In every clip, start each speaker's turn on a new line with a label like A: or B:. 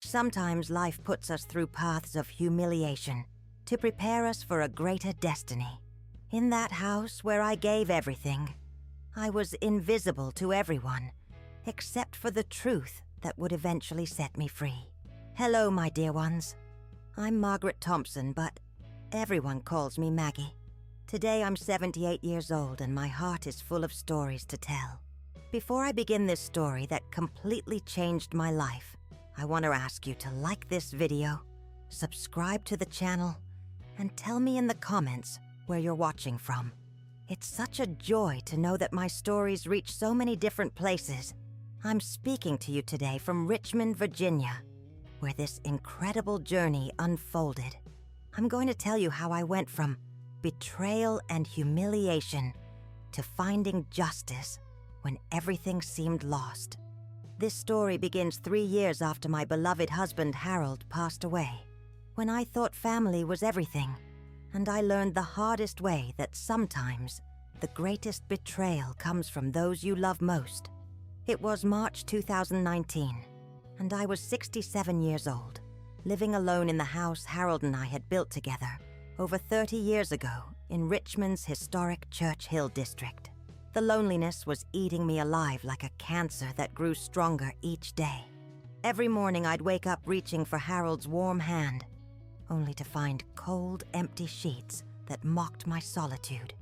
A: Sometimes life puts us through paths of humiliation to prepare us for a greater destiny. In that house where I gave everything, I was invisible to everyone, except for the truth that would eventually set me free. Hello, my dear ones. I'm Margaret Thompson, but everyone calls me Maggie. Today I'm 78 years old and my heart is full of stories to tell. Before I begin this story that completely changed my life, I want to ask you to like this video, subscribe to the channel, and tell me in the comments where you're watching from. It's such a joy to know that my stories reach so many different places. I'm speaking to you today from Richmond, Virginia, where this incredible journey unfolded. I'm going to tell you how I went from betrayal and humiliation to finding justice when everything seemed lost. This story begins 3 years after my beloved husband Harold passed away, when I thought family was everything, and I learned the hardest way that sometimes the greatest betrayal comes from those you love most. It was March 2019, and I was 67 years old, living alone in the house Harold and I had built together over 30 years ago in Richmond's historic Church Hill district. The loneliness was eating me alive like a cancer that grew stronger each day. Every morning I'd wake up reaching for Harold's warm hand, only to find cold, empty sheets that mocked my solitude.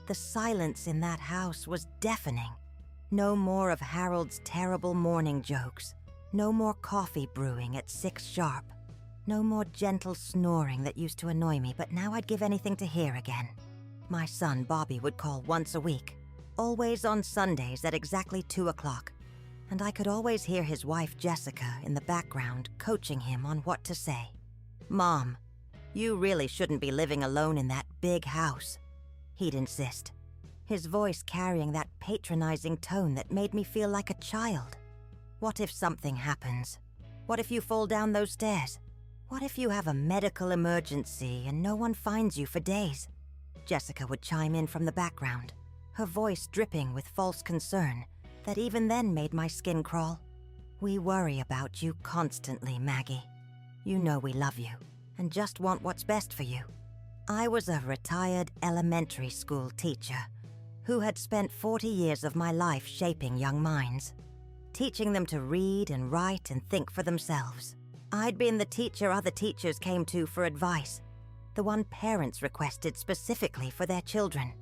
A: The silence in that house was deafening. No more of Harold's terrible morning jokes. No more coffee brewing at 6 sharp. No more gentle snoring that used to annoy me, but now I'd give anything to hear again. My son Bobby would call once a week, always on Sundays at exactly 2 o'clock, and I could always hear his wife Jessica in the background coaching him on what to say. "Mom, you really shouldn't be living alone in that big house," he'd insist, his voice carrying that patronizing tone that made me feel like a child. "What if something happens? What if you fall down those stairs? What if you have a medical emergency and no one finds you for days?" Jessica would chime in from the background, her voice dripping with false concern that even then made my skin crawl. "We worry about you constantly, Maggie. You know we love you and just want what's best for you." I was a retired elementary school teacher who had spent 40 years of my life shaping young minds, teaching them to read and write and think for themselves. I'd been the teacher other teachers came to for advice, the one parents requested specifically for their children.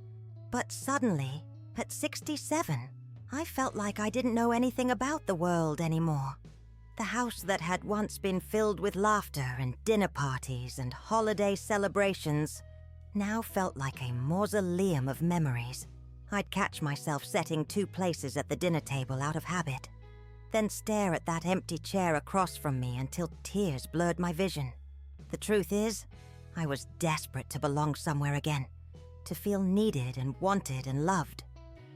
A: But suddenly, at 67, I felt like I didn't know anything about the world anymore. The house that had once been filled with laughter and dinner parties and holiday celebrations now felt like a mausoleum of memories. I'd catch myself setting 2 places at the dinner table out of habit, then stare at that empty chair across from me until tears blurred my vision. The truth is, I was desperate to belong somewhere again, to feel needed and wanted and loved.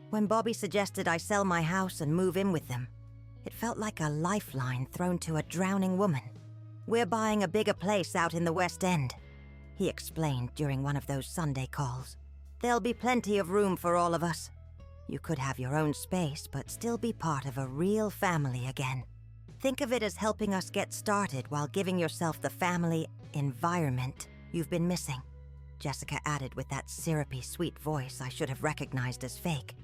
A: When Bobby suggested I sell my house and move in with them, it felt like a lifeline thrown to a drowning woman. "We're buying a bigger place out in the West End," he explained during one of those Sunday calls. "There'll be plenty of room for all of us. You could have your own space, but still be part of a real family again. Think of it as helping us get started while giving yourself the family environment you've been missing," Jessica added with that syrupy sweet voice I should have recognized as fake.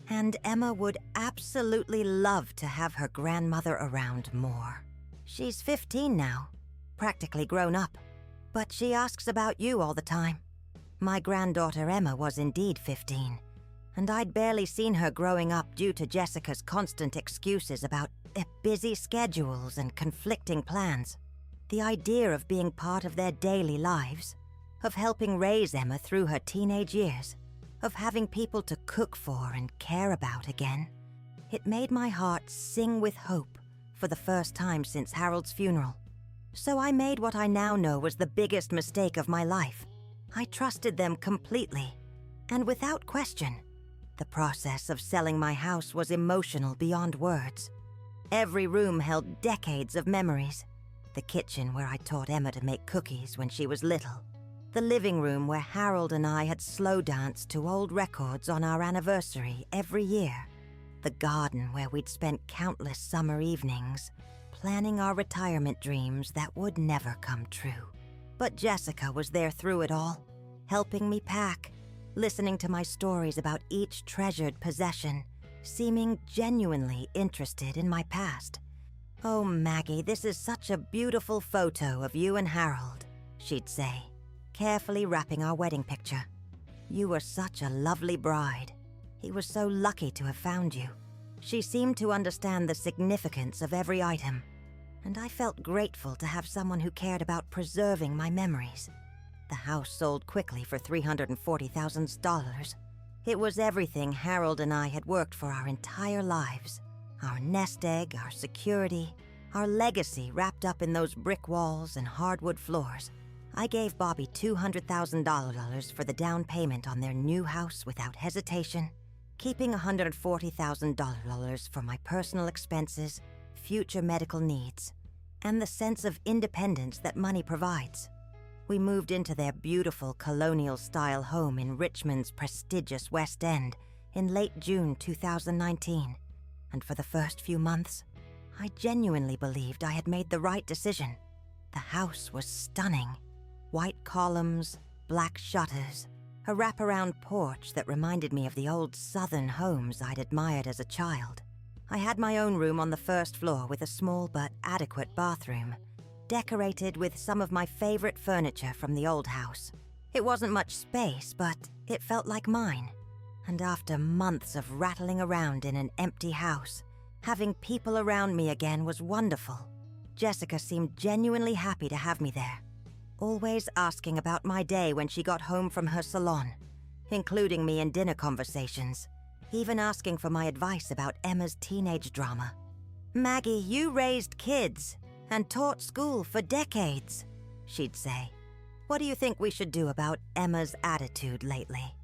A: "And Emma would absolutely love to have her grandmother around more. She's 15 now, practically grown up, but she asks about you all the time." My granddaughter Emma was indeed 15, and I'd barely seen her growing up due to Jessica's constant excuses about busy schedules and conflicting plans. The idea of being part of their daily lives, of helping raise Emma through her teenage years, of having people to cook for and care about again, it made my heart sing with hope for the first time since Harold's funeral. So I made what I now know was the biggest mistake of my life. I trusted them completely, and without question. The process of selling my house was emotional beyond words. Every room held decades of memories. The kitchen where I taught Emma to make cookies when she was little. The living room where Harold and I had slow danced to old records on our anniversary every year. The garden where we'd spent countless summer evenings, planning our retirement dreams that would never come true. But Jessica was there through it all, helping me pack, listening to my stories about each treasured possession, seeming genuinely interested in my past. "Oh, Maggie, this is such a beautiful photo of you and Harold," she'd say, carefully wrapping our wedding picture. "You were such a lovely bride. He was so lucky to have found you." She seemed to understand the significance of every item, and I felt grateful to have someone who cared about preserving my memories. The house sold quickly for $340,000. It was everything Harold and I had worked for our entire lives. Our nest egg, our security, our legacy wrapped up in those brick walls and hardwood floors. I gave Bobby $200,000 for the down payment on their new house without hesitation, keeping $140,000 for my personal expenses, future medical needs, and the sense of independence that money provides. We moved into their beautiful colonial-style home in Richmond's prestigious West End in late June 2019, and for the first few months, I genuinely believed I had made the right decision. The house was stunning. White columns, black shutters, a wraparound porch that reminded me of the old Southern homes I'd admired as a child. I had my own room on the first floor with a small but adequate bathroom, decorated with some of my favorite furniture from the old house. It wasn't much space, but it felt like mine. And after months of rattling around in an empty house, having people around me again was wonderful. Jessica seemed genuinely happy to have me there, always asking about my day when she got home from her salon, including me in dinner conversations, even asking for my advice about Emma's teenage drama. "Maggie, you raised kids and taught school for decades," she'd say. "What do you think we should do about Emma's attitude lately?"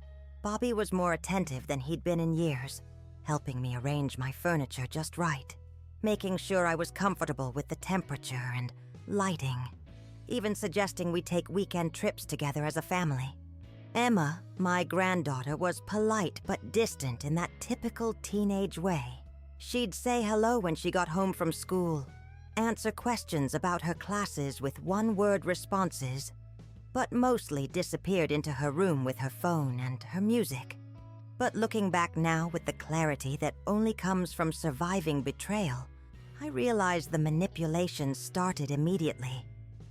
A: Bobby was more attentive than he'd been in years, helping me arrange my furniture just right, making sure I was comfortable with the temperature and lighting, even suggesting we take weekend trips together as a family. Emma, my granddaughter, was polite but distant in that typical teenage way. She'd say hello when she got home from school, answer questions about her classes with one-word responses, but mostly disappeared into her room with her phone and her music. But looking back now with the clarity that only comes from surviving betrayal, I realized the manipulation started immediately.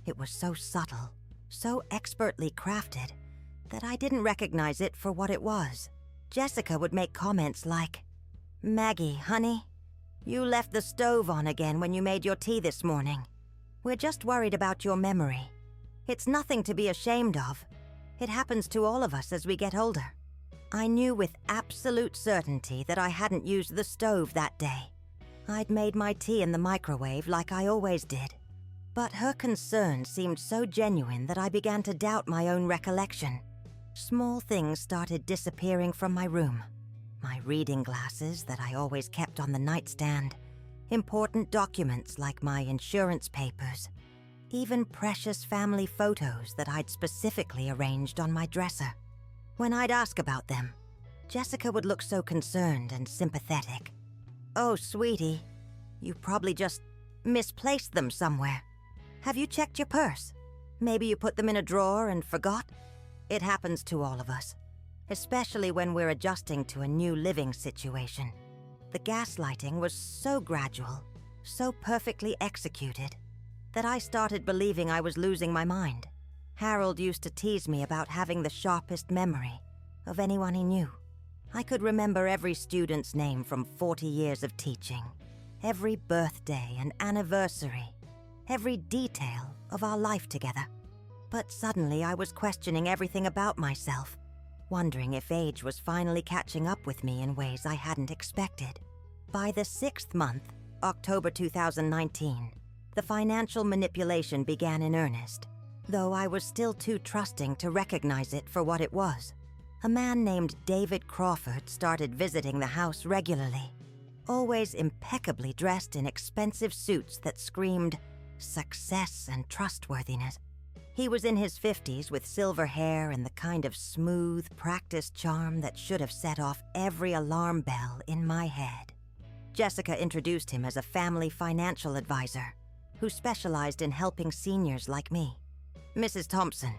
A: It was so subtle, so expertly crafted, that I didn't recognize it for what it was. Jessica would make comments like, "Maggie, honey, you left the stove on again when you made your tea this morning. We're just worried about your memory. It's nothing to be ashamed of. It happens to all of us as we get older." I knew with absolute certainty that I hadn't used the stove that day. I'd made my tea in the microwave like I always did. But her concern seemed so genuine that I began to doubt my own recollection. Small things started disappearing from my room. My reading glasses that I always kept on the nightstand, important documents like my insurance papers, even precious family photos that I'd specifically arranged on my dresser. When I'd ask about them, Jessica would look so concerned and sympathetic. "Oh, sweetie, you probably just misplaced them somewhere. Have you checked your purse? Maybe you put them in a drawer and forgot?" It happens to all of us, especially when we're adjusting to a new living situation. The gaslighting was so gradual, so perfectly executed, that I started believing I was losing my mind. Harold used to tease me about having the sharpest memory of anyone he knew. I could remember every student's name from 40 years of teaching, every birthday and anniversary, every detail of our life together. But suddenly I was questioning everything about myself, wondering if age was finally catching up with me in ways I hadn't expected. By the 6th month, October 2019, the financial manipulation began in earnest, though I was still too trusting to recognize it for what it was. A man named David Crawford started visiting the house regularly, always impeccably dressed in expensive suits that screamed success and trustworthiness. He was in his 50s with silver hair and the kind of smooth, practiced charm that should have set off every alarm bell in my head. Jessica introduced him as a family financial advisor, who specialized in helping seniors like me. Mrs. Thompson,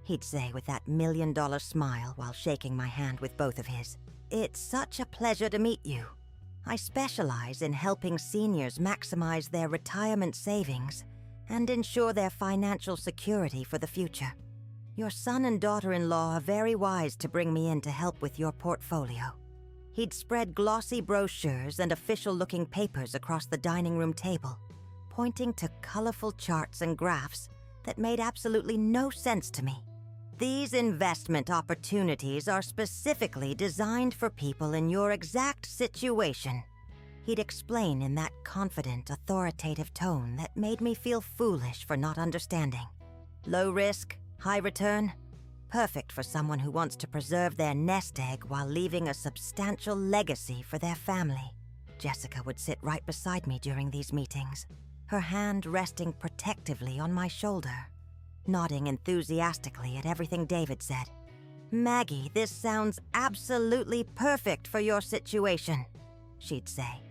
A: he'd say with that $1,000,000 smile while shaking my hand with both of his. It's such a pleasure to meet you. I specialize in helping seniors maximize their retirement savings and ensure their financial security for the future. Your son and daughter-in-law are very wise to bring me in to help with your portfolio. He'd spread glossy brochures and official-looking papers across the dining room table, pointing to colorful charts and graphs that made absolutely no sense to me. These investment opportunities are specifically designed for people in your exact situation. He'd explain in that confident, authoritative tone that made me feel foolish for not understanding. Low risk, high return, perfect for someone who wants to preserve their nest egg while leaving a substantial legacy for their family. Jessica would sit right beside me during these meetings, her hand resting protectively on my shoulder, nodding enthusiastically at everything David said. Maggie, this sounds absolutely perfect for your situation, she'd say.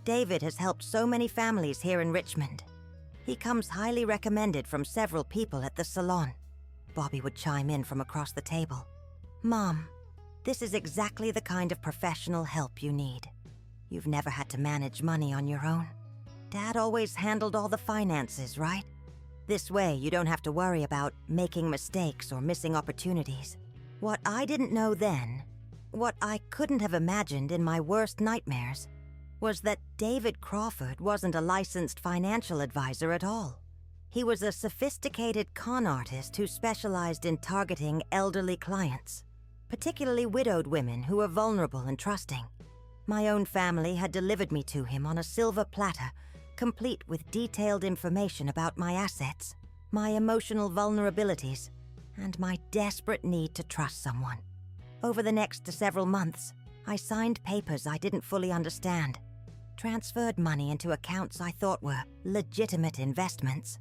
A: David has helped so many families here in Richmond. He comes highly recommended from several people at the salon. Bobby would chime in from across the table. Mom, this is exactly the kind of professional help you need. You've never had to manage money on your own. Dad always handled all the finances, right? This way, you don't have to worry about making mistakes or missing opportunities. What I didn't know then, what I couldn't have imagined in my worst nightmares, was that David Crawford wasn't a licensed financial advisor at all. He was a sophisticated con artist who specialized in targeting elderly clients, particularly widowed women who were vulnerable and trusting. My own family had delivered me to him on a silver platter, complete with detailed information about my assets, my emotional vulnerabilities, and my desperate need to trust someone. Over the next several months, I signed papers I didn't fully understand, transferred money into accounts I thought were legitimate investments,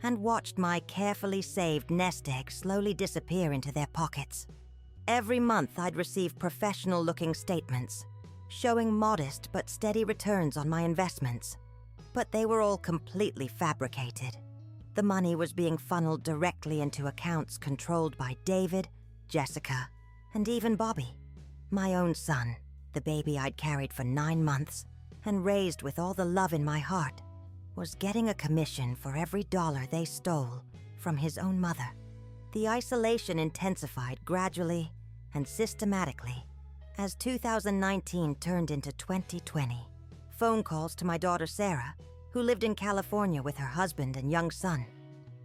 A: and watched my carefully saved nest egg slowly disappear into their pockets. Every month I'd receive professional-looking statements, showing modest but steady returns on my investments. But they were all completely fabricated. The money was being funneled directly into accounts controlled by David, Jessica, and even Bobby. My own son, the baby I'd carried for 9 months and raised with all the love in my heart, was getting a commission for every dollar they stole from his own mother. The isolation intensified gradually and systematically as 2019 turned into 2020. Phone calls to my daughter Sarah, who lived in California with her husband and young son,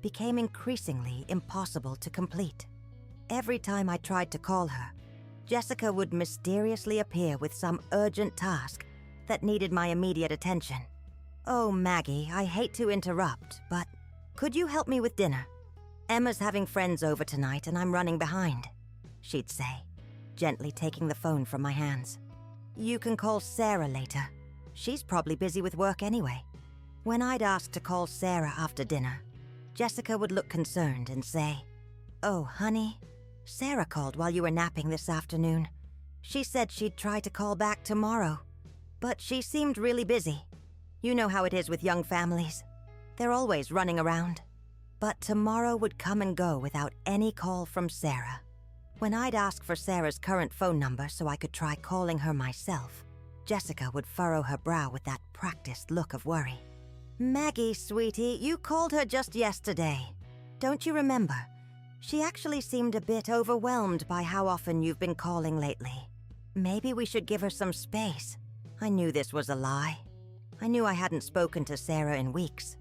A: became increasingly impossible to complete. Every time I tried to call her, Jessica would mysteriously appear with some urgent task that needed my immediate attention. Oh, Maggie, I hate to interrupt, but could you help me with dinner? Emma's having friends over tonight and I'm running behind, she'd say, gently taking the phone from my hands. You can call Sarah later. She's probably busy with work anyway. When I'd ask to call Sarah after dinner, Jessica would look concerned and say, Oh, honey, Sarah called while you were napping this afternoon. She said she'd try to call back tomorrow, but she seemed really busy. You know how it is with young families. They're always running around. But tomorrow would come and go without any call from Sarah. When I'd ask for Sarah's current phone number so I could try calling her myself, Jessica would furrow her brow with that practiced look of worry. Maggie, sweetie, you called her just yesterday. Don't you remember? She actually seemed a bit overwhelmed by how often you've been calling lately. Maybe we should give her some space. I knew this was a lie. I knew I hadn't spoken to Sarah in weeks,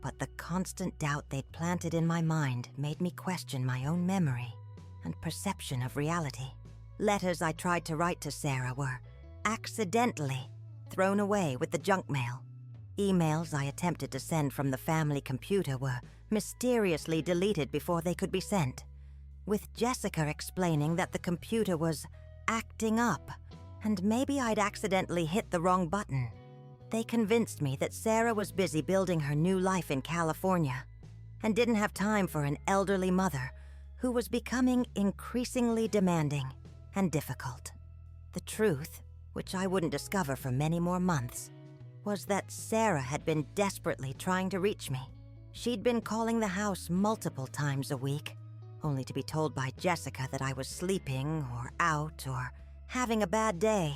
A: but the constant doubt they'd planted in my mind made me question my own memory and perception of reality. Letters I tried to write to Sarah were accidentally thrown away with the junk mail. Emails I attempted to send from the family computer were mysteriously deleted before they could be sent, with Jessica explaining that the computer was acting up and maybe I'd accidentally hit the wrong button. They convinced me that Sarah was busy building her new life in California and didn't have time for an elderly mother who was becoming increasingly demanding and difficult. The truth, which I wouldn't discover for many more months, was that Sarah had been desperately trying to reach me. She'd been calling the house multiple times a week, only to be told by Jessica that I was sleeping or out or having a bad day,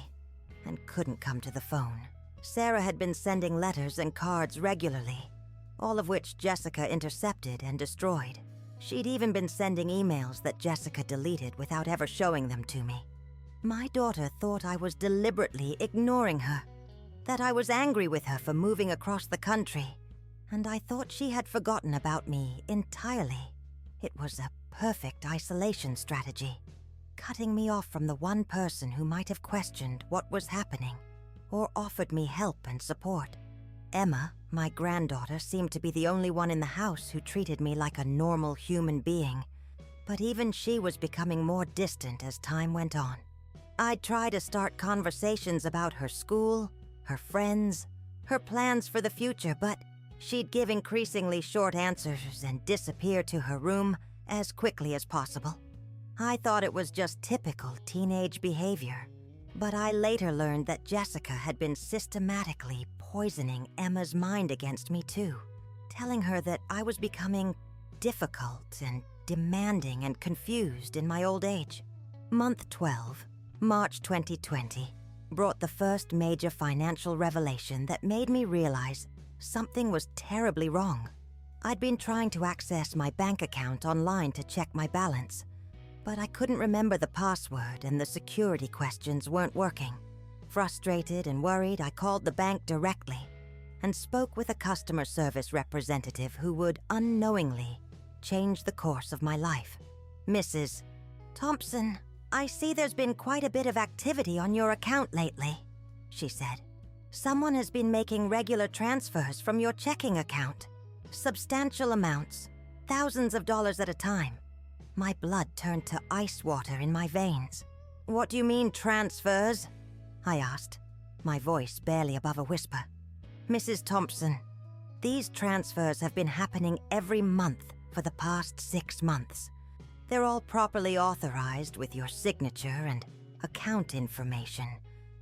A: and couldn't come to the phone. Sarah had been sending letters and cards regularly, all of which Jessica intercepted and destroyed. She'd even been sending emails that Jessica deleted without ever showing them to me. My daughter thought I was deliberately ignoring her, that I was angry with her for moving across the country, and I thought she had forgotten about me entirely. It was a perfect isolation strategy, cutting me off from the one person who might have questioned what was happening or offered me help and support. Emma, my granddaughter, seemed to be the only one in the house who treated me like a normal human being, but even she was becoming more distant as time went on. I'd try to start conversations about her school, her friends, her plans for the future, but she'd give increasingly short answers and disappear to her room as quickly as possible. I thought it was just typical teenage behavior, but I later learned that Jessica had been systematically poisoning Emma's mind against me too, telling her that I was becoming difficult and demanding and confused in my old age. Month 12, March 2020, brought the first major financial revelation that made me realize something was terribly wrong. I'd been trying to access my bank account online to check my balance, but I couldn't remember the password and the security questions weren't working. Frustrated and worried, I called the bank directly and spoke with a customer service representative who would unknowingly change the course of my life. Mrs. Thompson, I see there's been quite a bit of activity on your account lately, she said. Someone has been making regular transfers from your checking account. Substantial amounts, thousands of dollars at a time. My blood turned to ice water in my veins. What do you mean, transfers? I asked, my voice barely above a whisper. Mrs. Thompson, these transfers have been happening every month for the past 6 months. They're all properly authorized with your signature and account information,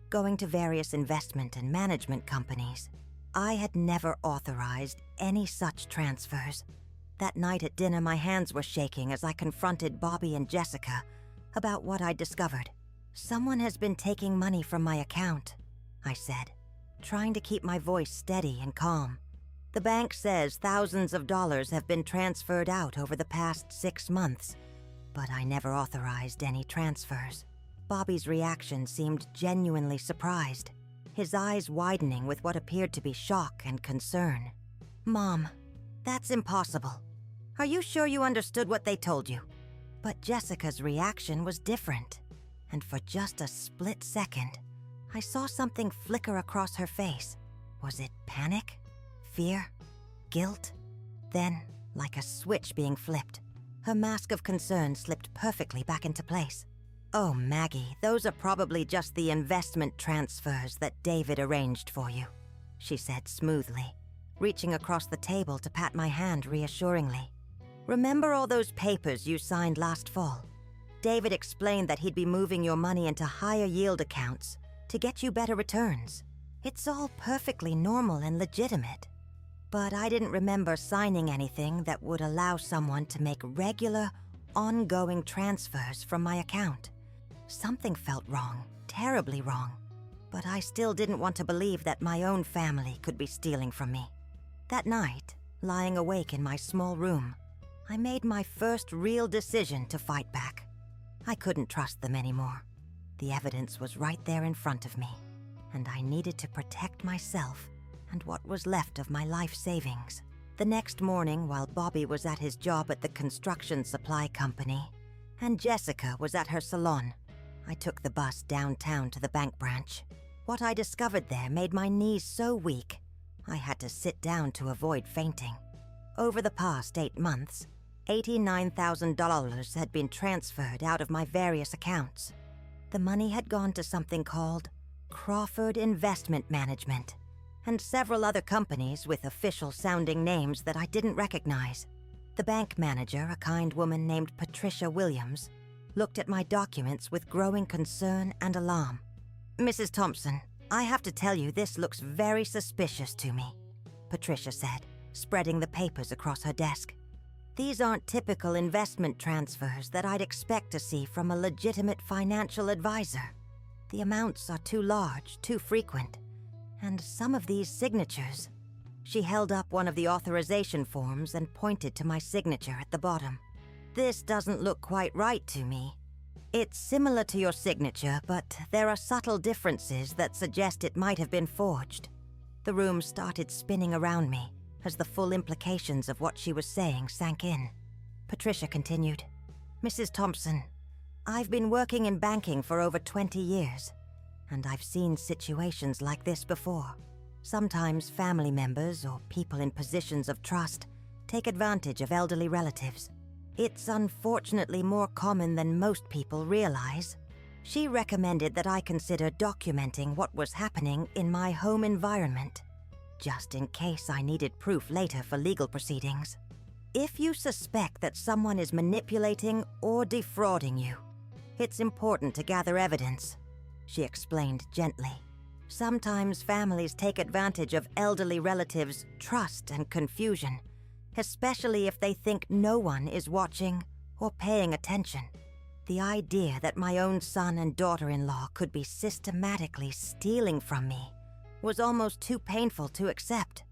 A: going to various investment and management companies. I had never authorized any such transfers. That night at dinner, my hands were shaking as I confronted Bobby and Jessica about what I'd discovered. Someone has been taking money from my account, I said, trying to keep my voice steady and calm. The bank says thousands of dollars have been transferred out over the past 6 months, but I never authorized any transfers. Bobby's reaction seemed genuinely surprised, his eyes widening with what appeared to be shock and concern. Mom, that's impossible. Are you sure you understood what they told you? But Jessica's reaction was different, and for just a split second, I saw something flicker across her face. Was it panic? Fear? Guilt? Then, like a switch being flipped, her mask of concern slipped perfectly back into place. Oh, Maggie, those are probably just the investment transfers that David arranged for you, she said smoothly, reaching across the table to pat my hand reassuringly. Remember all those papers you signed last fall? David explained that he'd be moving your money into higher yield accounts to get you better returns. It's all perfectly normal and legitimate. But I didn't remember signing anything that would allow someone to make regular, ongoing transfers from my account. Something felt wrong, terribly wrong, but I still didn't want to believe that my own family could be stealing from me. That night, lying awake in my small room, I made my first real decision to fight back. I couldn't trust them anymore. The evidence was right there in front of me, and I needed to protect myself and what was left of my life savings. The next morning, while Bobby was at his job at the construction supply company, and Jessica was at her salon, I took the bus downtown to the bank branch. What I discovered there made my knees so weak, I had to sit down to avoid fainting. Over the past 8 months, $89,000 had been transferred out of my various accounts. The money had gone to something called Crawford Investment Management, and several other companies with official-sounding names that I didn't recognize. The bank manager, a kind woman named Patricia Williams, looked at my documents with growing concern and alarm. Mrs. Thompson, I have to tell you, this looks very suspicious to me, Patricia said, spreading the papers across her desk. These aren't typical investment transfers that I'd expect to see from a legitimate financial advisor. The amounts are too large, too frequent, and some of these signatures. She held up one of the authorization forms and pointed to my signature at the bottom. This doesn't look quite right to me. It's similar to your signature, but there are subtle differences that suggest it might have been forged. The room started spinning around me as the full implications of what she was saying sank in. Patricia continued, Mrs. Thompson, I've been working in banking for over 20 years, and I've seen situations like this before. Sometimes family members or people in positions of trust take advantage of elderly relatives. It's unfortunately more common than most people realize. She recommended that I consider documenting what was happening in my home environment, just in case I needed proof later for legal proceedings. If you suspect that someone is manipulating or defrauding you, it's important to gather evidence, she explained gently. Sometimes families take advantage of elderly relatives' trust and confusion, especially if they think no one is watching or paying attention. The idea that my own son and daughter-in-law could be systematically stealing from me was almost too painful to accept.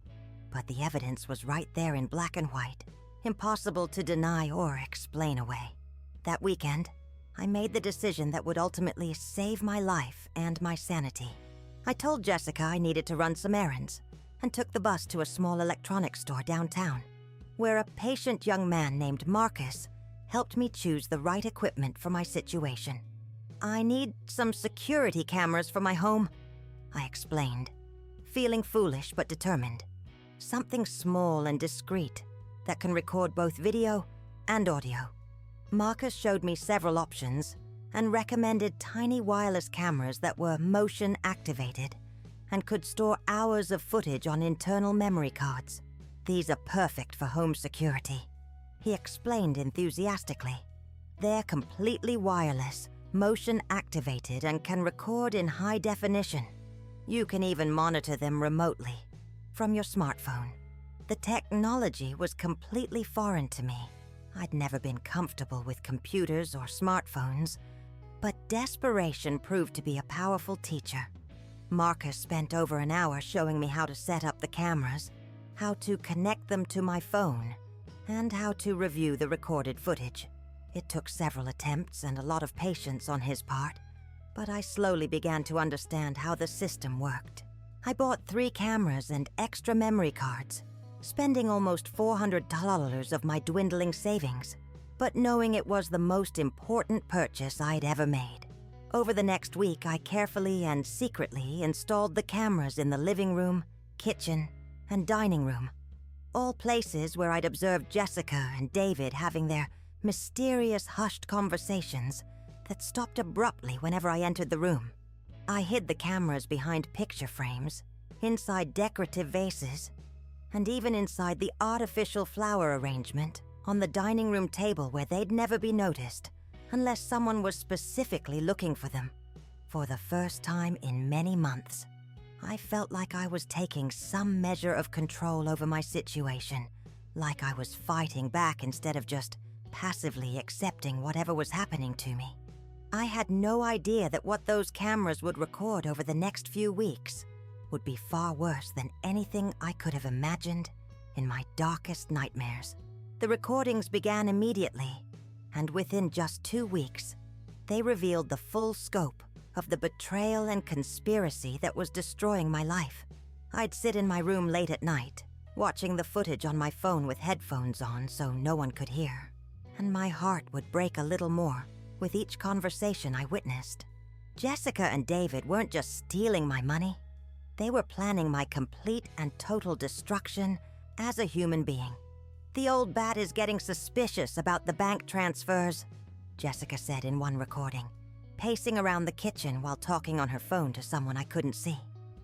A: But the evidence was right there in black and white, impossible to deny or explain away. That weekend, I made the decision that would ultimately save my life and my sanity. I told Jessica I needed to run some errands and took the bus to a small electronics store downtown, where a patient young man named Marcus helped me choose the right equipment for my situation. I need some security cameras for my home, I explained, feeling foolish but determined. Something small and discreet that can record both video and audio. Marcus showed me several options and recommended tiny wireless cameras that were motion activated and could store hours of footage on internal memory cards. These are perfect for home security, he explained enthusiastically. They're completely wireless, motion activated, and can record in high definition. You can even monitor them remotely from your smartphone. The technology was completely foreign to me. I'd never been comfortable with computers or smartphones, but desperation proved to be a powerful teacher. Marcus spent over an hour showing me how to set up the cameras, how to connect them to my phone, and how to review the recorded footage. It took several attempts and a lot of patience on his part, but I slowly began to understand how the system worked. I bought 3 cameras and extra memory cards, spending almost $400 of my dwindling savings, but knowing it was the most important purchase I'd ever made. Over the next week, I carefully and secretly installed the cameras in the living room, kitchen, and dining room, all places where I'd observed Jessica and David having their mysterious hushed conversations that stopped abruptly whenever I entered the room. I hid the cameras behind picture frames, inside decorative vases, and even inside the artificial flower arrangement on the dining room table where they'd never be noticed unless someone was specifically looking for them. For the first time in many months, I felt like I was taking some measure of control over my situation, like I was fighting back instead of just passively accepting whatever was happening to me. I had no idea that what those cameras would record over the next few weeks would be far worse than anything I could have imagined in my darkest nightmares. The recordings began immediately, and within just 2 weeks, they revealed the full scope of the betrayal and conspiracy that was destroying my life. I'd sit in my room late at night, watching the footage on my phone with headphones on so no one could hear, and my heart would break a little more with each conversation I witnessed. Jessica and David weren't just stealing my money. They were planning my complete and total destruction as a human being. "The old bat is getting suspicious about the bank transfers," Jessica said in one recording, pacing around the kitchen while talking on her phone to someone I couldn't see.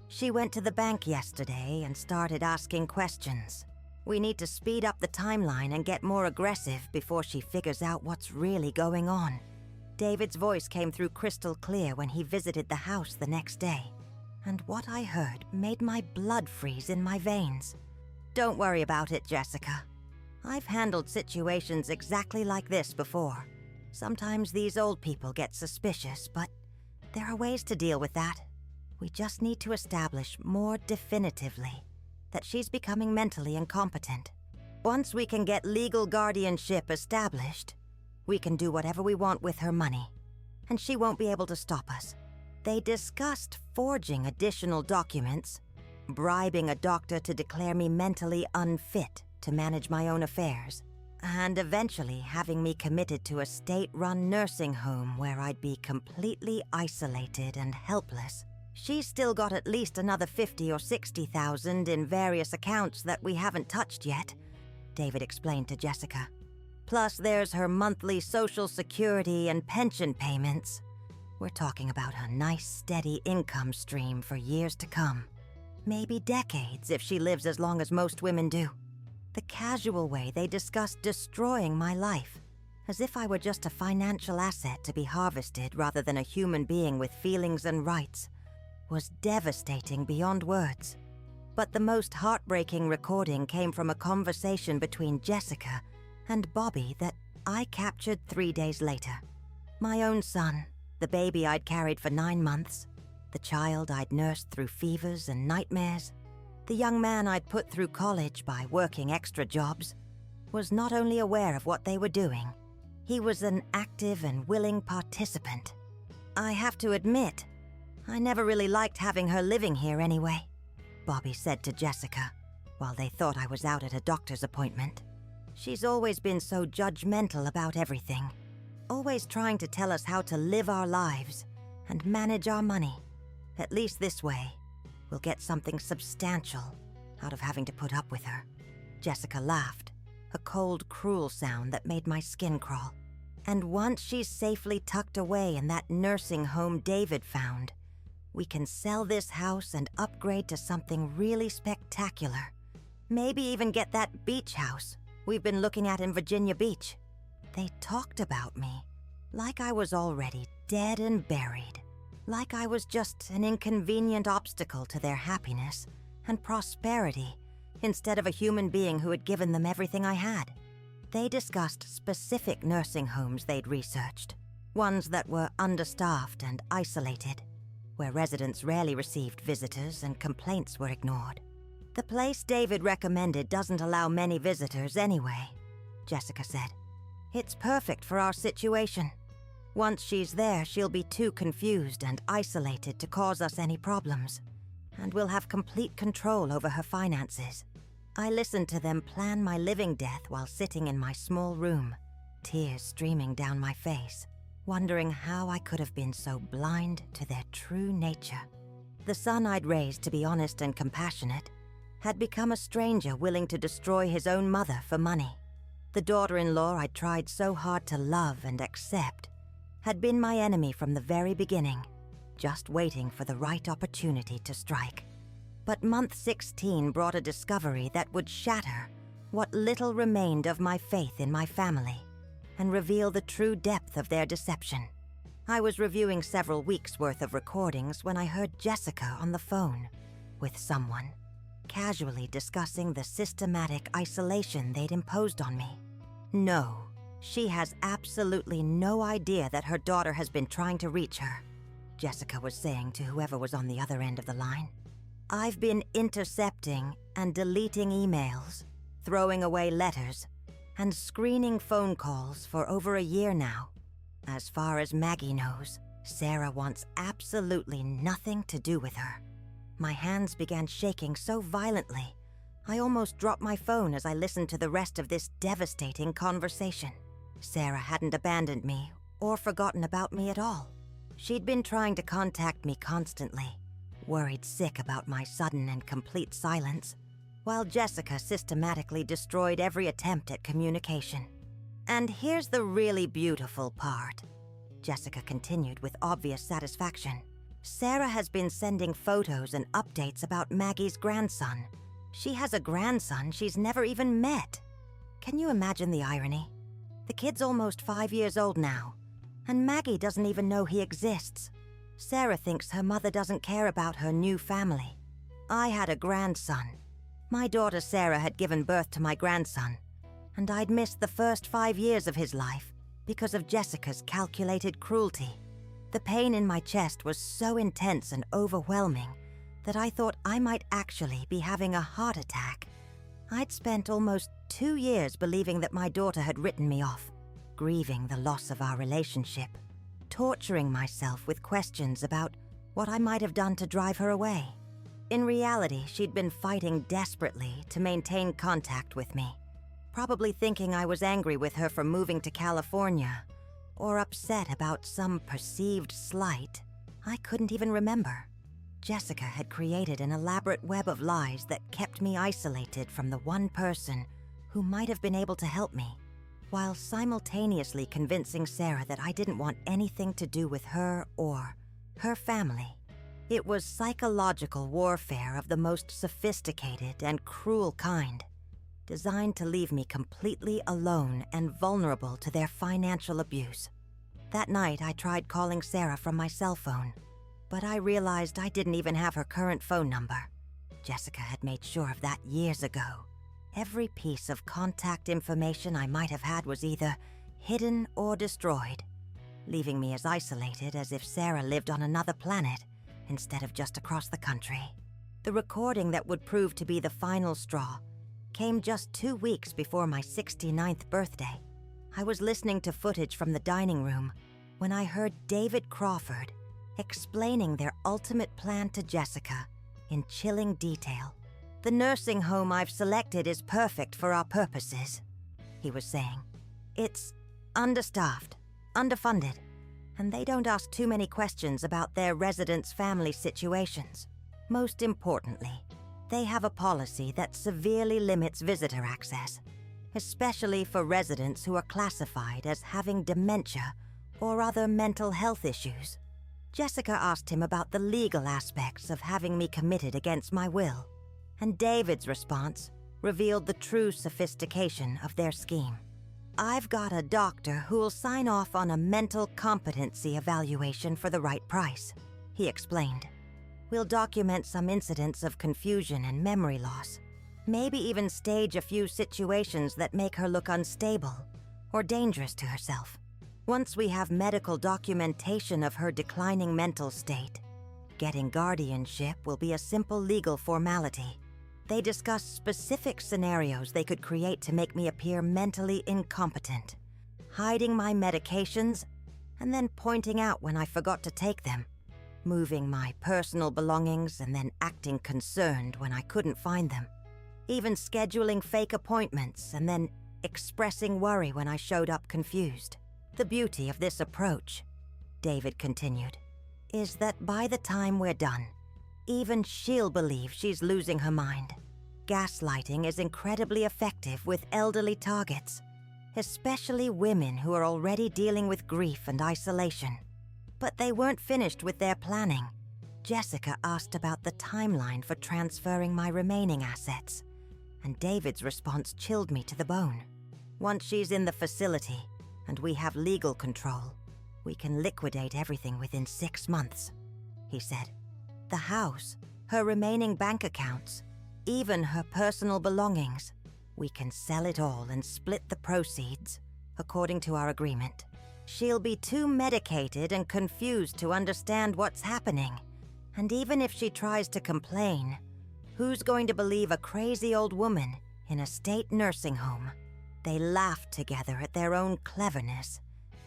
A: "She went to the bank yesterday and started asking questions. We need to speed up the timeline and get more aggressive before she figures out what's really going on." David's voice came through crystal clear when he visited the house the next day, and what I heard made my blood freeze in my veins. Don't worry about it, Jessica. I've handled situations exactly like this before. Sometimes these old people get suspicious, but there are ways to deal with that. We just need to establish more definitively that she's becoming mentally incompetent. Once we can get legal guardianship established, we can do whatever we want with her money, and she won't be able to stop us. They discussed forging additional documents, bribing a doctor to declare me mentally unfit to manage my own affairs, and eventually having me committed to a state-run nursing home where I'd be completely isolated and helpless. She's still got at least another 50 or 60,000 in various accounts that we haven't touched yet, David explained to Jessica. Plus, there's her monthly Social Security and pension payments. We're talking about a nice, steady income stream for years to come. Maybe decades if she lives as long as most women do. The casual way they discussed destroying my life, as if I were just a financial asset to be harvested rather than a human being with feelings and rights, was devastating beyond words. But the most heartbreaking recording came from a conversation between Jessica and Bobby that I captured 3 days later. My own son, the baby I'd carried for 9 months, the child I'd nursed through fevers and nightmares, the young man I'd put through college by working extra jobs, was not only aware of what they were doing, he was an active and willing participant. I have to admit, I never really liked having her living here anyway, Bobby said to Jessica, while they thought I was out at a doctor's appointment. She's always been so judgmental about everything, always trying to tell us how to live our lives and manage our money. At least this way, we'll get something substantial out of having to put up with her. Jessica laughed, a cold, cruel sound that made my skin crawl. And once she's safely tucked away in that nursing home David found, we can sell this house and upgrade to something really spectacular. Maybe even get that beach house we've been looking at in Virginia Beach. They talked about me like I was already dead and buried, like I was just an inconvenient obstacle to their happiness and prosperity instead of a human being who had given them everything I had. They discussed specific nursing homes they'd researched, ones that were understaffed and isolated, where residents rarely received visitors and complaints were ignored. The place David recommended doesn't allow many visitors anyway, Jessica said. It's perfect for our situation. Once she's there, she'll be too confused and isolated to cause us any problems, and we'll have complete control over her finances. I listened to them plan my living death while sitting in my small room, tears streaming down my face, wondering how I could have been so blind to their true nature. The son I'd raised to be honest and compassionate had become a stranger willing to destroy his own mother for money. The daughter-in-law I'd tried so hard to love and accept had been my enemy from the very beginning, just waiting for the right opportunity to strike. But month 16 brought a discovery that would shatter what little remained of my faith in my family and reveal the true depth of their deception. I was reviewing several weeks' worth of recordings when I heard Jessica on the phone with someone, casually discussing the systematic isolation they'd imposed on me. No, she has absolutely no idea that her daughter has been trying to reach her, Jessica was saying to whoever was on the other end of the line. I've been intercepting and deleting emails, throwing away letters, and screening phone calls for over a year now. As far as Maggie knows, Sarah wants absolutely nothing to do with her. My hands began shaking so violently, I almost dropped my phone as I listened to the rest of this devastating conversation. Sarah hadn't abandoned me or forgotten about me at all. She'd been trying to contact me constantly, worried sick about my sudden and complete silence, while Jessica systematically destroyed every attempt at communication. And here's the really beautiful part, Jessica continued with obvious satisfaction. Sarah has been sending photos and updates about Maggie's grandson. She has a grandson she's never even met. Can you imagine the irony? The kid's almost 5 years old now, and Maggie doesn't even know he exists. Sarah thinks her mother doesn't care about her new family. I had a grandson. My daughter Sarah had given birth to my grandson, and I'd missed the first 5 years of his life because of Jessica's calculated cruelty. The pain in my chest was so intense and overwhelming that I thought I might actually be having a heart attack. I'd spent almost 2 years believing that my daughter had written me off, grieving the loss of our relationship, torturing myself with questions about what I might have done to drive her away. In reality, she'd been fighting desperately to maintain contact with me, probably thinking I was angry with her for moving to California, or upset about some perceived slight I couldn't even remember. Jessica had created an elaborate web of lies that kept me isolated from the one person who might have been able to help me, while simultaneously convincing Sarah that I didn't want anything to do with her or her family. It was psychological warfare of the most sophisticated and cruel kind, designed to leave me completely alone and vulnerable to their financial abuse. That night, I tried calling Sarah from my cell phone, but I realized I didn't even have her current phone number. Jessica had made sure of that years ago. Every piece of contact information I might have had was either hidden or destroyed, leaving me as isolated as if Sarah lived on another planet instead of just across the country. The recording that would prove to be the final straw came just 2 weeks before my 69th birthday. I was listening to footage from the dining room when I heard David Crawford explaining their ultimate plan to Jessica in chilling detail. "The nursing home I've selected is perfect for our purposes," he was saying. "It's understaffed, underfunded, and they don't ask too many questions about their residents' family situations. Most importantly, they have a policy that severely limits visitor access, especially for residents who are classified as having dementia or other mental health issues." Jessica asked him about the legal aspects of having me committed against my will, and David's response revealed the true sophistication of their scheme. "I've got a doctor who'll sign off on a mental competency evaluation for the right price," he explained. "We'll document some incidents of confusion and memory loss, maybe even stage a few situations that make her look unstable or dangerous to herself. Once we have medical documentation of her declining mental state, getting guardianship will be a simple legal formality." They discussed specific scenarios they could create to make me appear mentally incompetent, hiding my medications and then pointing out when I forgot to take them, moving my personal belongings and then acting concerned when I couldn't find them, even scheduling fake appointments and then expressing worry when I showed up confused. "The beauty of this approach," David continued, "is that by the time we're done, even she'll believe she's losing her mind. Gaslighting is incredibly effective with elderly targets, especially women who are already dealing with grief and isolation." But they weren't finished with their planning. Jessica asked about the timeline for transferring my remaining assets, and David's response chilled me to the bone. "Once she's in the facility and we have legal control, we can liquidate everything within 6 months," he said. "The house, her remaining bank accounts, even her personal belongings. We can sell it all and split the proceeds, according to our agreement. She'll be too medicated and confused to understand what's happening, and even if she tries to complain, who's going to believe a crazy old woman in a state nursing home?" They laughed together at their own cleverness,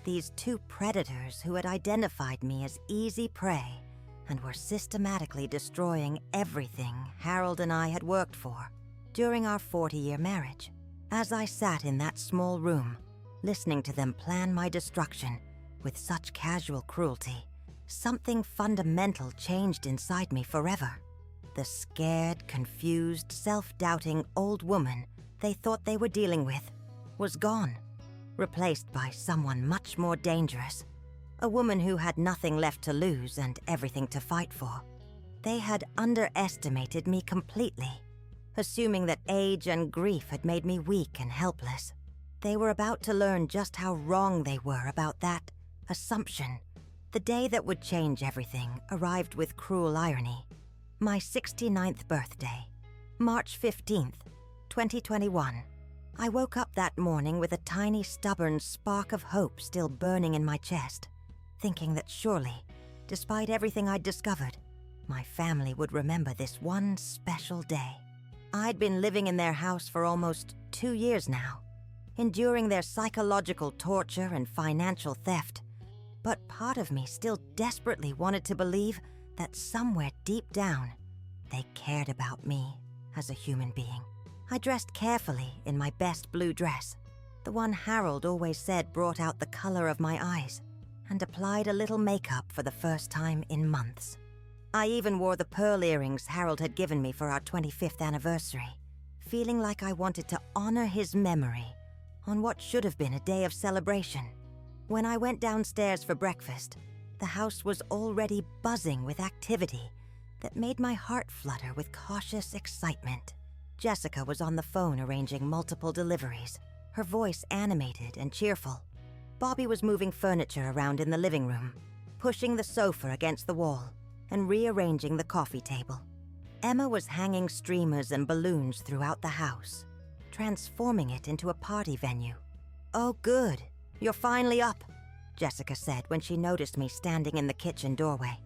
A: these two predators who had identified me as easy prey and were systematically destroying everything Harold and I had worked for during our 40-year marriage. As I sat in that small room, listening to them plan my destruction with such casual cruelty, something fundamental changed inside me forever. The scared, confused, self-doubting old woman they thought they were dealing with was gone, replaced by someone much more dangerous, a woman who had nothing left to lose and everything to fight for. They had underestimated me completely, assuming that age and grief had made me weak and helpless. They were about to learn just how wrong they were about that assumption The day that would change everything arrived with cruel irony. My 69th birthday, March 15th, 2021. I woke up that morning with a tiny, stubborn spark of hope still burning in my chest, thinking that surely, despite everything I'd discovered, my family would remember this one special day. I'd been living in their house for almost 2 years now, enduring their psychological torture and financial theft, but part of me still desperately wanted to believe that somewhere deep down, they cared about me as a human being. I dressed carefully in my best blue dress, the one Harold always said brought out the color of my eyes, and applied a little makeup for the first time in months. I even wore the pearl earrings Harold had given me for our 25th anniversary, feeling like I wanted to honor his memory on what should have been a day of celebration. When I went downstairs for breakfast, the house was already buzzing with activity that made my heart flutter with cautious excitement. Jessica was on the phone arranging multiple deliveries, her voice animated and cheerful. Bobby was moving furniture around in the living room, pushing the sofa against the wall, and rearranging the coffee table. Emma was hanging streamers and balloons throughout the house, transforming it into a party venue. "Oh, good. You're finally up," Jessica said when she noticed me standing in the kitchen doorway.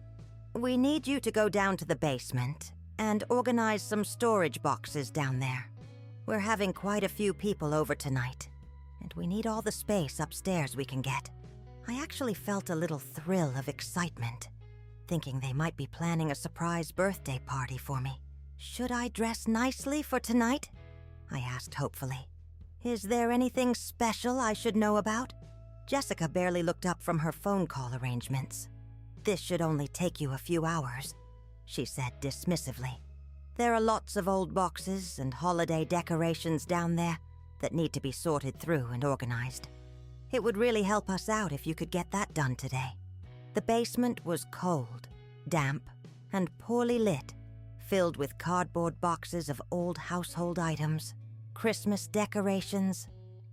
A: "We need you to go down to the basement and organize some storage boxes down there. We're having quite a few people over tonight, and we need all the space upstairs we can get." I actually felt a little thrill of excitement, thinking they might be planning a surprise birthday party for me. "Should I dress nicely for tonight?" I asked hopefully. "Is there anything special I should know about?" Jessica barely looked up from her phone call arrangements. "This should only take you a few hours," she said dismissively. "There are lots of old boxes and holiday decorations down there that need to be sorted through and organized. It would really help us out if you could get that done today." The basement was cold, damp, and poorly lit, filled with cardboard boxes of old household items, Christmas decorations,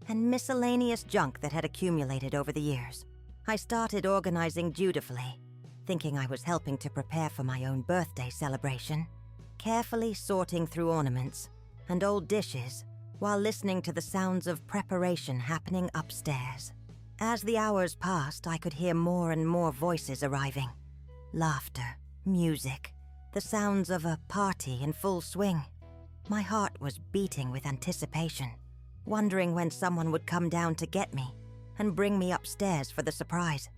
A: and miscellaneous junk that had accumulated over the years. I started organizing dutifully, thinking I was helping to prepare for my own birthday celebration, carefully sorting through ornaments and old dishes while listening to the sounds of preparation happening upstairs. As the hours passed, I could hear more and more voices arriving. Laughter, music, the sounds of a party in full swing. My heart was beating with anticipation, wondering when someone would come down to get me and bring me upstairs for the surprise.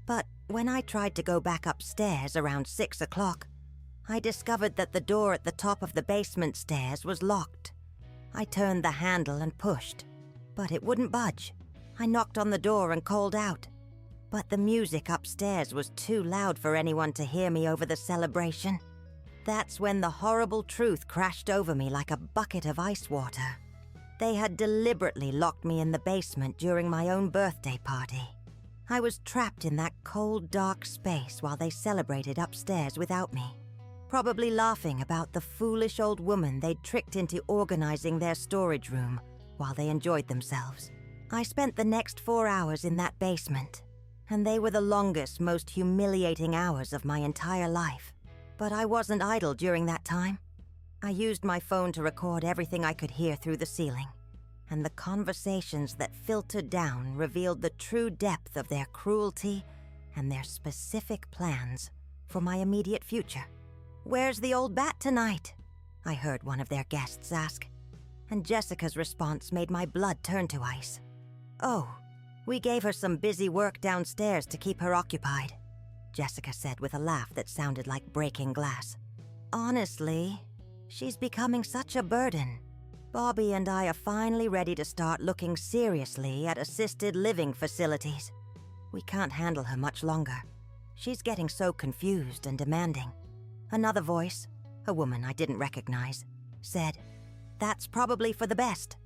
A: But when I tried to go back upstairs around 6 o'clock, I discovered that the door at the top of the basement stairs was locked. I turned the handle and pushed, but it wouldn't budge. I knocked on the door and called out, but the music upstairs was too loud for anyone to hear me over the celebration. That's when the horrible truth crashed over me like a bucket of ice water. They had deliberately locked me in the basement during my own birthday party. I was trapped in that cold, dark space while they celebrated upstairs without me, probably laughing about the foolish old woman they'd tricked into organizing their storage room while they enjoyed themselves. I spent the next 4 hours in that basement, and they were the longest, most humiliating hours of my entire life. But I wasn't idle during that time. I used my phone to record everything I could hear through the ceiling, and the conversations that filtered down revealed the true depth of their cruelty and their specific plans for my immediate future. "Where's the old bat tonight?" I heard one of their guests ask, and Jessica's response made my blood turn to ice. "Oh, we gave her some busy work downstairs to keep her occupied," Jessica said with a laugh that sounded like breaking glass. "Honestly, she's becoming such a burden. Bobby and I are finally ready to start looking seriously at assisted living facilities. We can't handle her much longer. She's getting so confused and demanding." Another voice, a woman I didn't recognize, said, "That's probably for the best.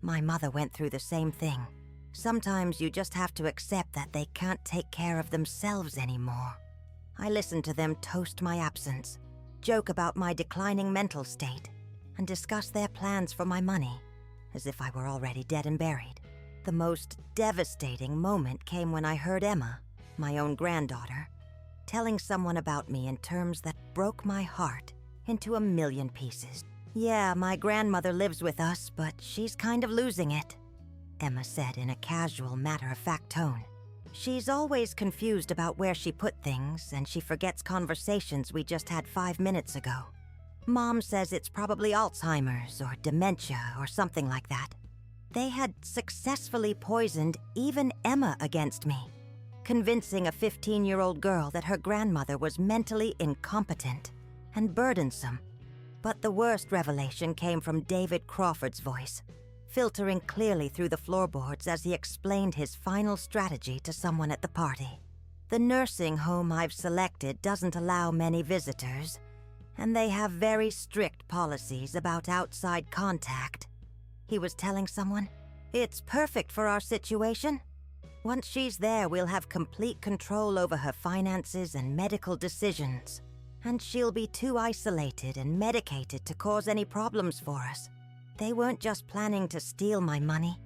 A: My mother went through the same thing. Sometimes you just have to accept that they can't take care of themselves anymore." I listened to them toast my absence, joke about my declining mental state, and discuss their plans for my money, as if I were already dead and buried. The most devastating moment came when I heard Emma, my own granddaughter, telling someone about me in terms that broke my heart into a million pieces. "Yeah, my grandmother lives with us, but she's kind of losing it," Emma said in a casual, matter-of-fact tone. "She's always confused about where she put things, and she forgets conversations we just had 5 minutes ago. Mom says it's probably Alzheimer's or dementia or something like that. They had successfully poisoned even Emma against me, convincing a 15-year-old girl that her grandmother was mentally incompetent and burdensome. But the worst revelation came from David Crawford's voice, filtering clearly through the floorboards as he explained his final strategy to someone at the party. "The nursing home I've selected doesn't allow many visitors, and they have very strict policies about outside contact," he was telling someone. "It's perfect for our situation. Once she's there, we'll have complete control over her finances and medical decisions, and she'll be too isolated and medicated to cause any problems for us. They weren't just planning to steal my money.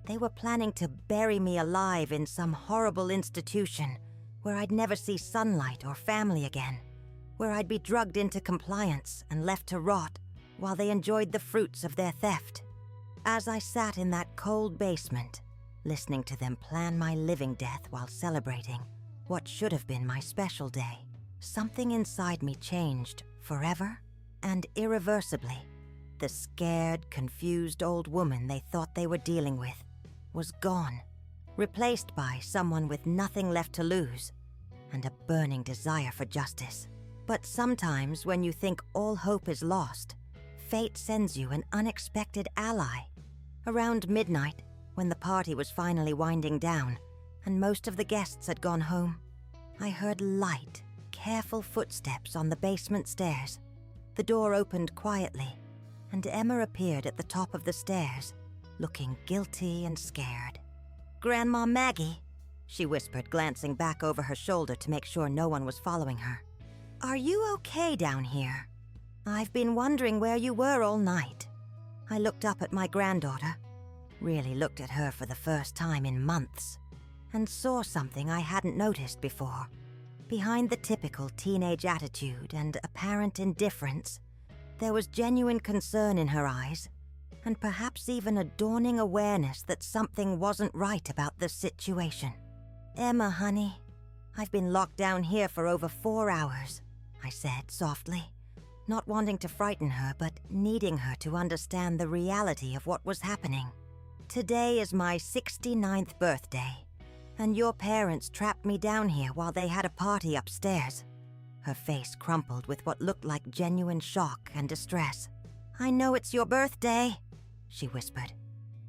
A: They were planning to bury me alive in some horrible institution where I'd never see sunlight or family again, where I'd be drugged into compliance and left to rot while they enjoyed the fruits of their theft." As I sat in that cold basement, listening to them plan my living death while celebrating what should have been my special day, something inside me changed forever and irreversibly. The scared, confused old woman they thought they were dealing with was gone, replaced by someone with nothing left to lose and a burning desire for justice. But sometimes when you think all hope is lost, fate sends you an unexpected ally. Around midnight, when the party was finally winding down and most of the guests had gone home, I heard light, careful footsteps on the basement stairs. The door opened quietly, and Emma appeared at the top of the stairs, looking guilty and scared. "Grandma Maggie," she whispered, glancing back over her shoulder to make sure no one was following her. "Are you okay down here? I've been wondering where you were all night." I looked up at my granddaughter, really looked at her for the first time in months, and saw something I hadn't noticed before. Behind the typical teenage attitude and apparent indifference, there was genuine concern in her eyes, and perhaps even a dawning awareness that something wasn't right about the situation. "Emma, honey, I've been locked down here for over 4 hours," I said softly, not wanting to frighten her but needing her to understand the reality of what was happening. "Today is my 69th birthday, and your parents trapped me down here while they had a party upstairs." Her face crumpled with what looked like genuine shock and distress. "I know it's your birthday," she whispered.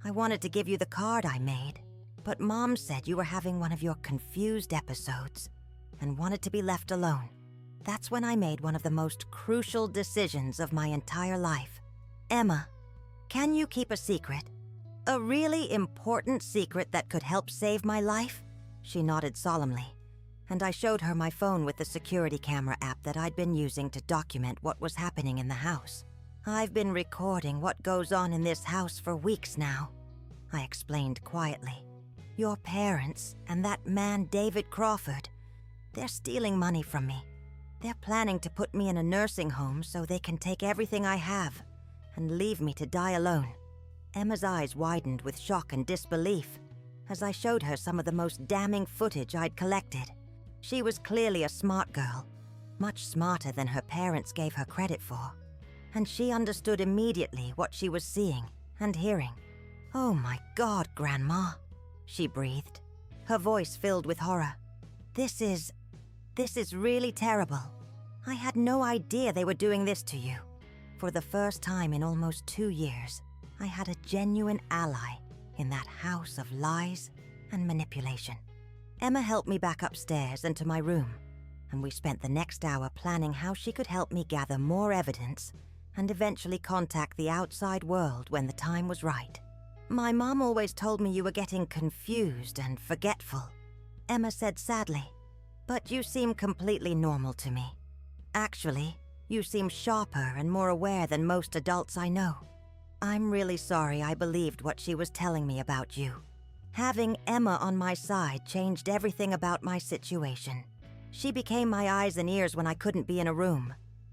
A: "I wanted to give you the card I made, but Mom said you were having one of your confused episodes and wanted to be left alone. That's when I made one of the most crucial decisions of my entire life. Emma, can you keep a secret? A really important secret that could help save my life?" She nodded solemnly, and I showed her my phone with the security camera app that I'd been using to document what was happening in the house. "I've been recording what goes on in this house for weeks now," I explained quietly. "Your parents and that man David Crawford, they're stealing money from me. They're planning to put me in a nursing home so they can take everything I have and leave me to die alone." Emma's eyes widened with shock and disbelief as I showed her some of the most damning footage I'd collected. She was clearly a smart girl, much smarter than her parents gave her credit for, and she understood immediately what she was seeing and hearing. "Oh my God, Grandma," she breathed, her voice filled with horror. This is really terrible. I had no idea they were doing this to you." For the first time in almost 2 years, I had a genuine ally in that house of lies and manipulation. Emma helped me back upstairs and to my room, and we spent the next hour planning how she could help me gather more evidence and eventually contact the outside world when the time was right. "My mom always told me you were getting confused and forgetful," Emma said sadly, "but you seem completely normal to me. Actually, you seem sharper and more aware than most adults I know. I'm really sorry I believed what she was telling me about you. Having Emma on my side changed everything about my situation. She became my eyes and ears when I couldn't be in a room.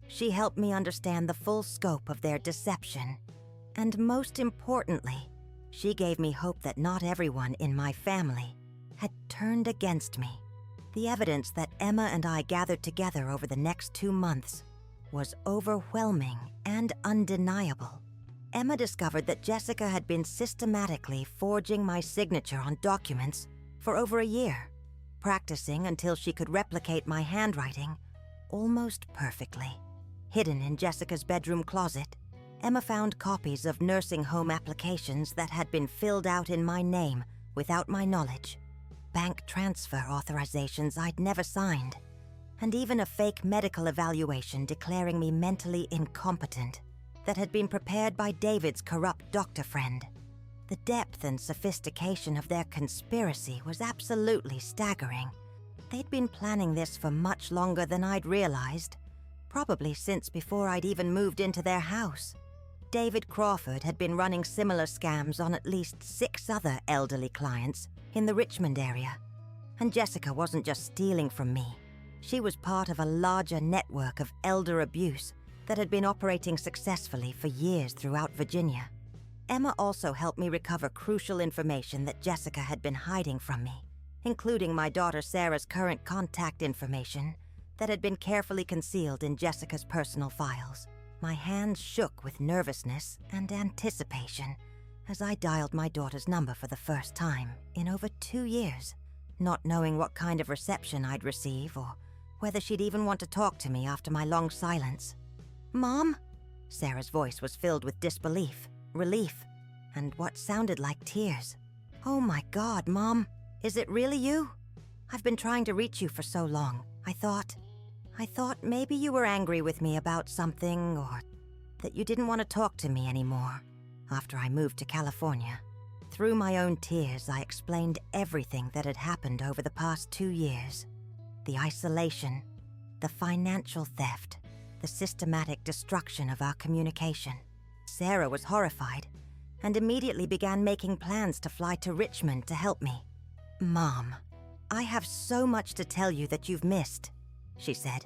A: She helped me understand the full scope of their deception. And most importantly, she gave me hope that not everyone in my family had turned against me. The evidence that Emma and I gathered together over the next 2 months was overwhelming and undeniable. Emma discovered that Jessica had been systematically forging my signature on documents for over a year, practicing until she could replicate my handwriting almost perfectly. Hidden in Jessica's bedroom closet, Emma found copies of nursing home applications that had been filled out in my name without my knowledge, bank transfer authorizations I'd never signed, and even a fake medical evaluation declaring me mentally incompetent that had been prepared by David's corrupt doctor friend. The depth and sophistication of their conspiracy was absolutely staggering. They'd been planning this for much longer than I'd realized, probably since before I'd even moved into their house. David Crawford had been running similar scams on at least 6 other elderly clients in the Richmond area. And Jessica wasn't just stealing from me. She was part of a larger network of elder abuse that had been operating successfully for years throughout Virginia. Emma also helped me recover crucial information that Jessica had been hiding from me, including my daughter Sarah's current contact information that had been carefully concealed in Jessica's personal files. My hands shook with nervousness and anticipation as I dialed my daughter's number for the first time in over 2 years, not knowing what kind of reception I'd receive or whether she'd even want to talk to me after my long silence. "Mom?" Sarah's voice was filled with disbelief, relief, and what sounded like tears. "Oh my God, Mom, is it really you? I've been trying to reach you for so long. I thought maybe you were angry with me about something or that you didn't want to talk to me anymore after I moved to California." Through my own tears, I explained everything that had happened over the past 2 years. The isolation, the financial theft, the systematic destruction of our communication. Sarah was horrified and immediately began making plans to fly to Richmond to help me. "Mom, I have so much to tell you that you've missed," she said.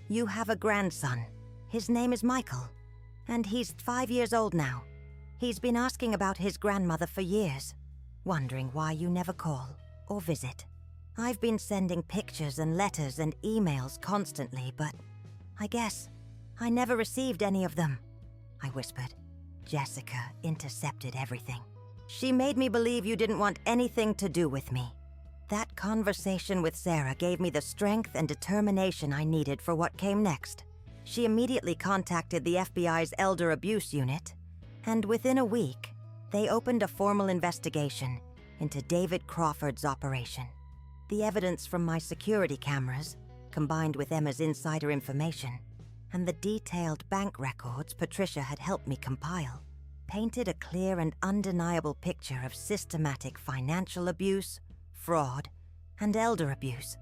A: "You have a grandson. His name is Michael, and he's 5 years old now. He's been asking about his grandmother for years, wondering why you never call or visit. I've been sending pictures and letters and emails constantly, but I guess I never received any of them," I whispered. Jessica intercepted everything. "She made me believe you didn't want anything to do with me." That conversation with Sarah gave me the strength and determination I needed for what came next. She immediately contacted the FBI's Elder Abuse Unit, and within a week, they opened a formal investigation into David Crawford's operation. The evidence from my security cameras, combined with Emma's insider information, and the detailed bank records Patricia had helped me compile, painted a clear and undeniable picture of systematic financial abuse, fraud, and elder abuse.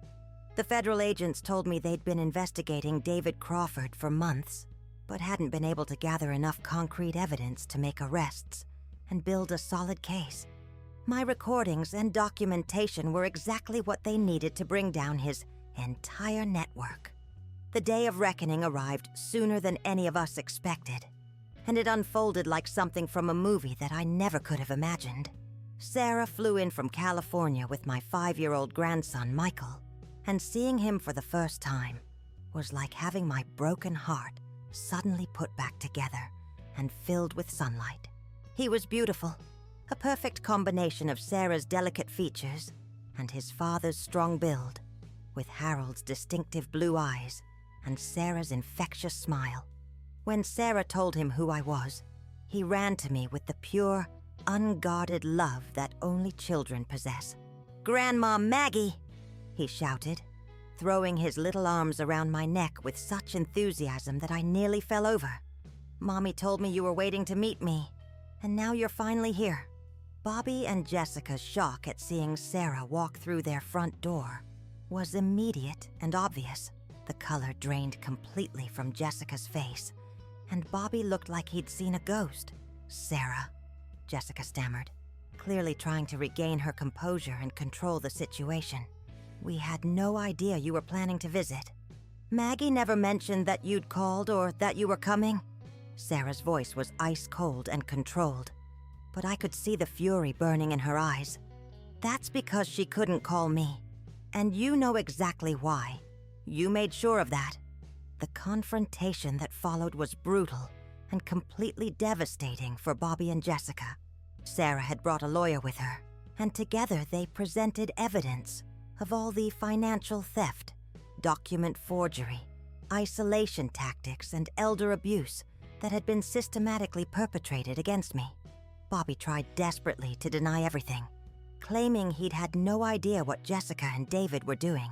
A: The federal agents told me they'd been investigating David Crawford for months, but hadn't been able to gather enough concrete evidence to make arrests and build a solid case. My recordings and documentation were exactly what they needed to bring down his entire network. The day of reckoning arrived sooner than any of us expected, and it unfolded like something from a movie that I never could have imagined. Sarah flew in from California with my 5-year-old grandson, Michael, and seeing him for the first time was like having my broken heart suddenly put back together and filled with sunlight. He was beautiful, a perfect combination of Sarah's delicate features and his father's strong build, with Harold's distinctive blue eyes and Sarah's infectious smile. When Sarah told him who I was, he ran to me with the pure, unguarded love that only children possess. "Grandma Maggie!" he shouted, throwing his little arms around my neck with such enthusiasm that I nearly fell over. "Mommy told me you were waiting to meet me, and now you're finally here." Bobby and Jessica's shock at seeing Sarah walk through their front door was immediate and obvious. The color drained completely from Jessica's face, and Bobby looked like he'd seen a ghost. "Sarah," Jessica stammered, clearly trying to regain her composure and control the situation. We had no idea you were planning to visit. Maggie never mentioned that you'd called or that you were coming. Sarah's voice was ice cold and controlled, but I could see the fury burning in her eyes. That's because she couldn't call me, and you know exactly why. You made sure of that. The confrontation that followed was brutal and completely devastating for Bobby and Jessica. Sarah had brought a lawyer with her, and together they presented evidence of all the financial theft, document forgery, isolation tactics, and elder abuse that had been systematically perpetrated against me. Bobby tried desperately to deny everything, claiming he'd had no idea what Jessica and David were doing.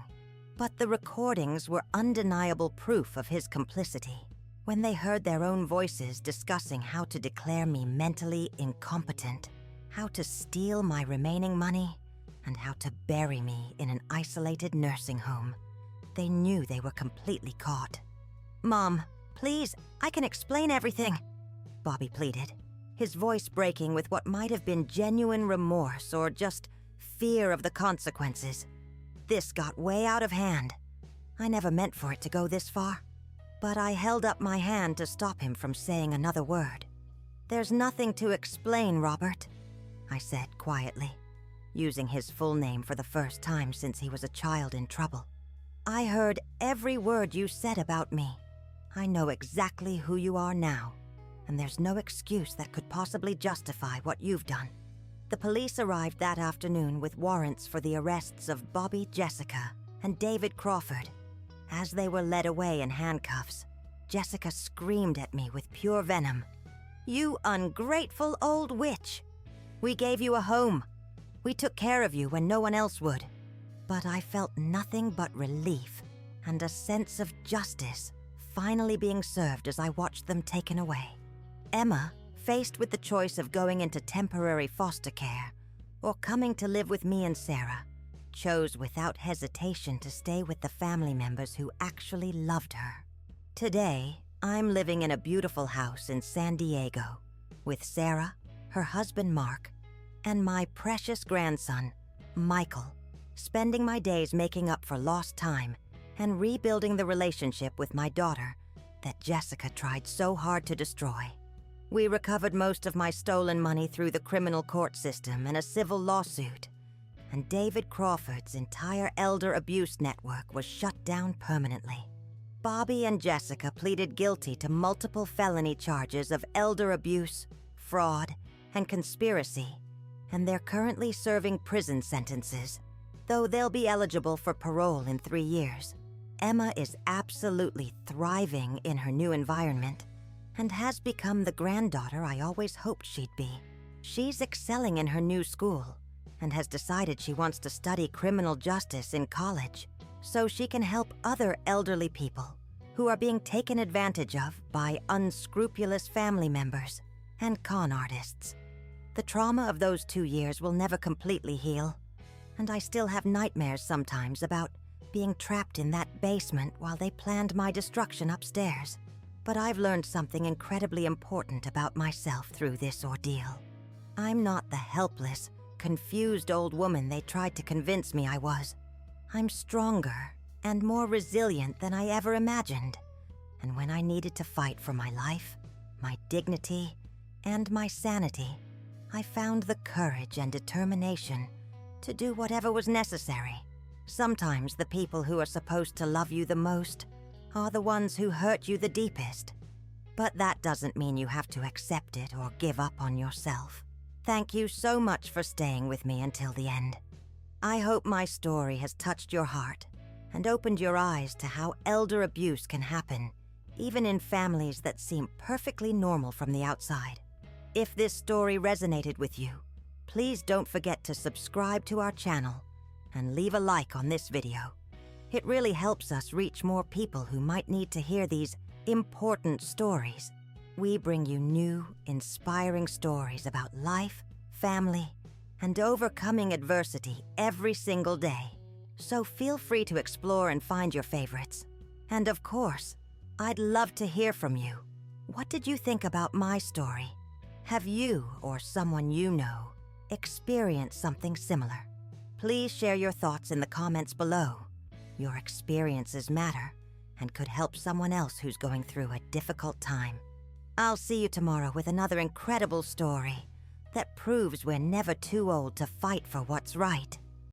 A: But the recordings were undeniable proof of his complicity. When they heard their own voices discussing how to declare me mentally incompetent, how to steal my remaining money, and how to bury me in an isolated nursing home, they knew they were completely caught. "Mom, please, I can explain everything," Bobby pleaded, his voice breaking with what might have been genuine remorse or just fear of the consequences. This got way out of hand. I never meant for it to go this far, but I held up my hand to stop him from saying another word. "There's nothing to explain, Robert," I said quietly, using his full name for the first time since he was a child in trouble. "I heard every word you said about me. I know exactly who you are now, and there's no excuse that could possibly justify what you've done." The police arrived that afternoon with warrants for the arrests of Bobby Jessica and David Crawford. As they were led away in handcuffs, Jessica screamed at me with pure venom. "You ungrateful old witch! We gave you a home. We took care of you when no one else would." But I felt nothing but relief and a sense of justice finally being served as I watched them taken away. Emma, faced with the choice of going into temporary foster care or coming to live with me and Sarah, chose without hesitation to stay with the family members who actually loved her. Today, I'm living in a beautiful house in San Diego with Sarah, her husband Mark, and my precious grandson, Michael, spending my days making up for lost time and rebuilding the relationship with my daughter that Jessica tried so hard to destroy. We recovered most of my stolen money through the criminal court system and a civil lawsuit, and David Crawford's entire elder abuse network was shut down permanently. Bobby and Jessica pleaded guilty to multiple felony charges of elder abuse, fraud, and conspiracy, and they're currently serving prison sentences, though they'll be eligible for parole in 3 years. Emma is absolutely thriving in her new environment and has become the granddaughter I always hoped she'd be. She's excelling in her new school and has decided she wants to study criminal justice in college so she can help other elderly people who are being taken advantage of by unscrupulous family members and con artists. The trauma of those 2 years will never completely heal, and I still have nightmares sometimes about being trapped in that basement while they planned my destruction upstairs. But I've learned something incredibly important about myself through this ordeal. I'm not the helpless, confused old woman they tried to convince me I was. I'm stronger and more resilient than I ever imagined. And when I needed to fight for my life, my dignity, and my sanity, I found the courage and determination to do whatever was necessary. Sometimes the people who are supposed to love you the most are the ones who hurt you the deepest. But that doesn't mean you have to accept it or give up on yourself. Thank you so much for staying with me until the end. I hope my story has touched your heart and opened your eyes to how elder abuse can happen, even in families that seem perfectly normal from the outside. If this story resonated with you, please don't forget to subscribe to our channel and leave a like on this video. It really helps us reach more people who might need to hear these important stories. We bring you new, inspiring stories about life, family, and overcoming adversity every single day. So feel free to explore and find your favorites. And of course, I'd love to hear from you. What did you think about my story? Have you or someone you know experienced something similar? Please share your thoughts in the comments below. Your experiences matter and could help someone else who's going through a difficult time. I'll see you tomorrow with another incredible story that proves we're never too old to fight for what's right.